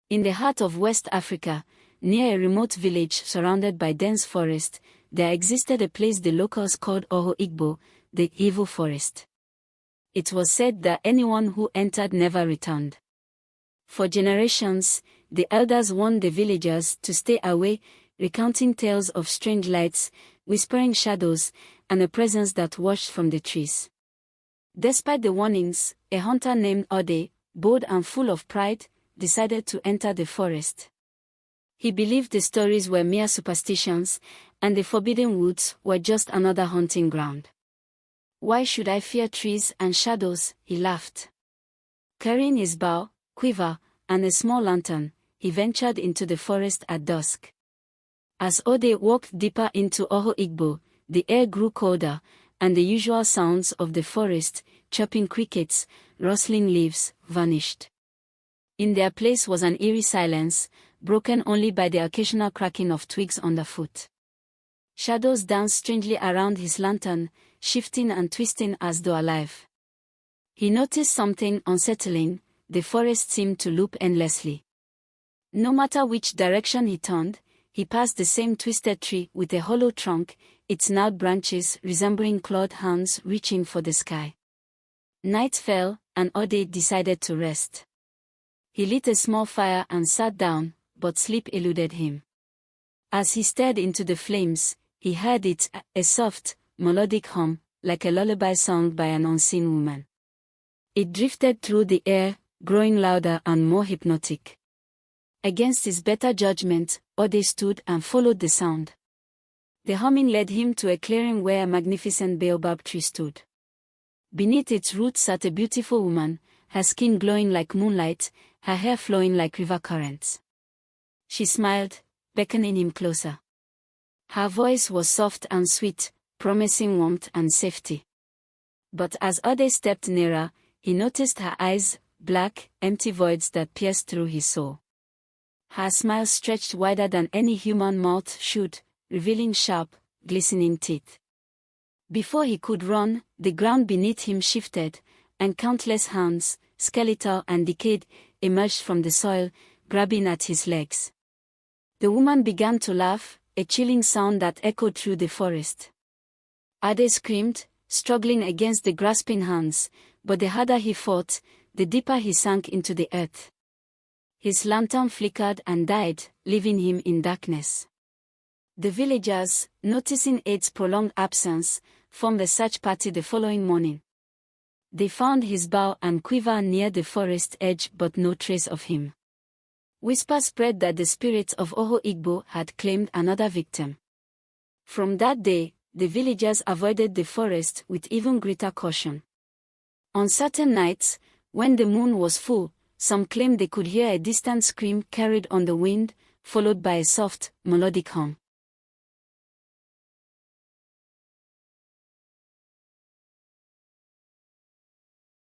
In the heart of West Africa, near a remote village surrounded by dense forest, there existed a place the locals called Oho Igbo, the evil forest. It was said that anyone who entered never returned. For generations, the elders warned the villagers to stay away, recounting tales of strange lights, whispering shadows, and a presence that watched from the trees. Despite the warnings, a hunter named Ode, bold and full of pride, decided to enter the forest. He believed the stories were mere superstitions, and the forbidden woods were just another hunting ground. "Why should I fear trees and shadows?" he laughed. Carrying his bow, quiver, and a small lantern, he ventured into the forest at dusk. As Ode walked deeper into Oho Igbo, the air grew colder, and the usual sounds of the forest, chirping crickets, rustling leaves, vanished. In their place was an eerie silence, broken only by the occasional cracking of twigs underfoot. Shadows danced strangely around his lantern, shifting and twisting as though alive. He noticed something unsettling: the forest seemed to loop endlessly. No matter which direction he turned, he passed the same twisted tree with a hollow trunk, its gnarled branches resembling clawed hands reaching for the sky. Night fell, and Ode decided to rest. He lit a small fire and sat down, but sleep eluded him. As he stared into the flames, he heard it, a soft, melodic hum, like a lullaby sung by an unseen woman. It drifted through the air, growing louder and more hypnotic. Against his better judgment, Ode stood and followed the sound. The humming led him to a clearing where a magnificent baobab tree stood. Beneath its roots sat a beautiful woman, her skin glowing like moonlight, her hair flowing like river currents. She smiled, beckoning him closer. Her voice was soft and sweet, promising warmth and safety. But as Ode stepped nearer, he noticed her eyes, black, empty voids that pierced through his soul. Her smile stretched wider than any human mouth should, revealing sharp, glistening teeth. Before he could run, the ground beneath him shifted, and countless hands, skeletal and decayed, emerged from the soil, grabbing at his legs. The woman began to laugh, a chilling sound that echoed through the forest. Ade screamed, struggling against the grasping hands, but the harder he fought, the deeper he sank into the earth. His lantern flickered and died, leaving him in darkness. The villagers, noticing Ade's prolonged absence, formed a search party the following morning. They found his bow and quiver near the forest edge, but no trace of him. Whispers spread that the spirits of Oho Igbo had claimed another victim. From that day, the villagers avoided the forest with even greater caution. On certain nights, when the moon was full, some claimed they could hear a distant scream carried on the wind, followed by a soft, melodic hum.